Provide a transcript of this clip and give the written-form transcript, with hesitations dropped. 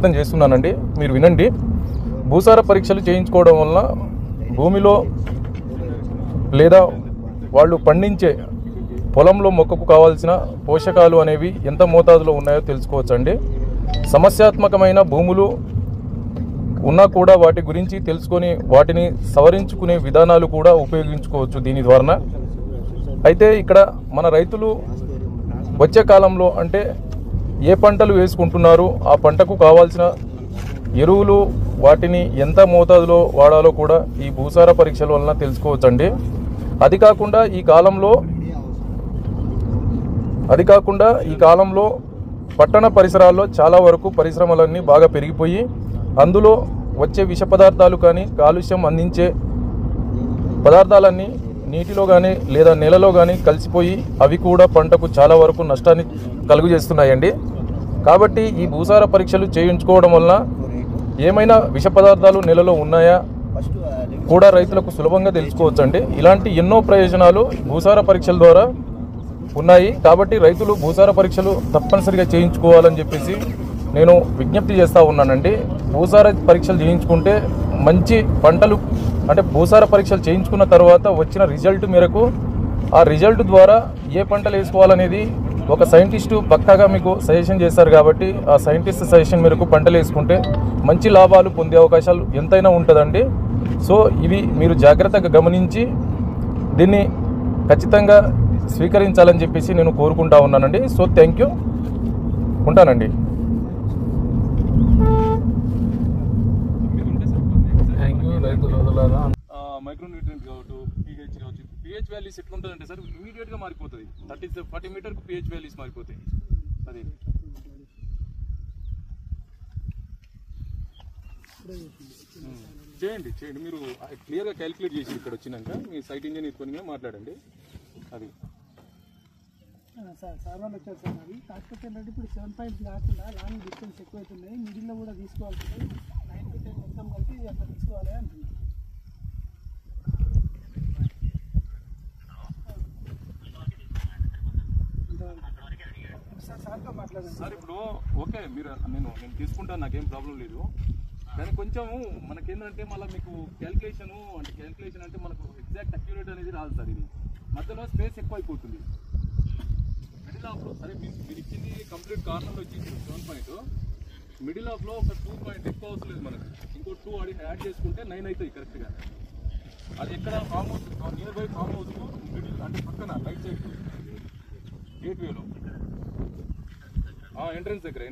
వ్యక్తం చేస్తున్నానండి. మీరు వినండి. భూసార పరీక్షలు చేయించుకోవడం వలన భూమిలో లేదా వాళ్ళు పండించే పొలంలో మొక్కకు కావాల్సిన పోషకాలు అనేవి ఎంత మోతాదులో ఉన్నాయో తెలుసుకోవచ్చండి. సమస్యాత్మకమైన భూములు ఉన్నా కూడా వాటి గురించి తెలుసుకొని వాటిని సవరించుకునే విధానాలు కూడా ఉపయోగించుకోవచ్చు దీని ద్వారా. అయితే ఇక్కడ మన రైతులు వచ్చే కాలంలో అంటే ఏ పంటలు వేసుకుంటున్నారు, ఆ పంటకు కావాల్సిన ఎరువులు వాటిని ఎంత మోతాదులో వాడాలో కూడా ఈ భూసార పరీక్షల వలన తెలుసుకోవచ్చండి. అది కాకుండా ఈ కాలంలో పట్టణ పరిసరాల్లో చాలా వరకు పరిశ్రమలన్నీ బాగా పెరిగిపోయి అందులో వచ్చే విష పదార్థాలు కానీ కాలుష్యం అందించే పదార్థాలన్నీ నీటిలో కానీ లేదా నేలలో కానీ కలిసిపోయి అవి కూడా పంటకు చాలా వరకు నష్టాన్ని కలుగజేస్తున్నాయండి. కాబట్టి ఈ భూసార పరీక్షలు చేయించుకోవడం వలన ఏమైనా విష పదార్థాలు నేలలో ఉన్నాయా కూడా రైతులకు సులభంగా తెలుసుకోవచ్చండి. ఇలాంటి ఎన్నో ప్రయోజనాలు భూసార పరీక్షల ద్వారా ఉన్నాయి. కాబట్టి రైతులు భూసార పరీక్షలు తప్పనిసరిగా చేయించుకోవాలని చెప్పేసి నేను విజ్ఞప్తి చేస్తూ ఉన్నానండి. భూసార పరీక్షలు చేయించుకుంటే మంచి పంటలు అంటే భూసార పరీక్షలు చేయించుకున్న తర్వాత వచ్చిన రిజల్ట్ మేరకు ఆ రిజల్ట్ ద్వారా ఏ పంటలు వేసుకోవాలనేది ఒక సైంటిస్టు పక్కాగా మీకు సజెషన్ చేస్తారు. కాబట్టి ఆ సైంటిస్ట్ సజెషన్ మేరకు పంటలు వేసుకుంటే మంచి లాభాలు పొందే అవకాశాలు ఎంతైనా ఉంటుందండి. సో ఇవి మీరు జాగ్రత్తగా గమనించి దీన్ని ఖచ్చితంగా స్వీకరించాలని చెప్పేసి నేను కోరుకుంటా ఉన్నానండి. సో థ్యాంక్ యూ, ఉంటానండి. మైక్రోన్యూట్రియంట్ కావచ్చు, pH కావచ్చు. pH వాల్యూస్ ఎట్లుంటుందంటే సార్ ఇమీడియట్గా మారిపోతుంది. 40 మీటర్కు pH వాల్యూస్ మారిపోతాయి. అది చేయండి మీరు క్లియర్గా క్యాలిక్యులేట్ చేసి ఇక్కడ వచ్చినాక మీ సైట్ ఇంజనీర్ కొని మాట్లాడండి. అది సార్ వాళ్ళు వచ్చారు సార్. అది కాకపోతే ఏంటంటే ఇప్పుడు 7 పాయింట్స్ కాకుండా లాంగ్ డిస్టెన్స్ ఎక్కువ అవుతున్నాయి, మిడిల్లో కూడా తీసుకోవాల్సి 9 to 10 మొత్తం కలిపి అట్లా తీసుకోవాలి అంటున్నారు. సార్తో మాట్లాడండి సార్. ఇప్పుడు ఓకే నేను తీసుకుంటాను, నాకేం ప్రాబ్లం లేదు. కానీ కొంచెం మనకేంటంటే మళ్ళీ మీకు క్యాలిక్యులేషన్ అంటే మనకు ఎగ్జాక్ట్ అక్యురేట్ అనేది రాదు సార్. ఇది మధ్యలో స్పేస్ ఎక్కువ అయిపోతుంది. మిడిల్ ఆఫ్లో సరే మీరు ఇచ్చింది కంప్లీట్ కార్నర్లో వచ్చి 7 పాయింట్, మిడిల్ ఆఫ్లో ఒక 2 పాయింట్ ఎక్కువ అవసరం లేదు మనకు. ఇంకో 2 యాడ్ చేసుకుంటే 9 అవుతాయి కరెక్ట్గా. అది ఎక్కడ farm house near by farm house middle అంటే పక్కన రైట్ సైడ్ గేట్ వేలో ఎంట్రన్స్ దగ్గర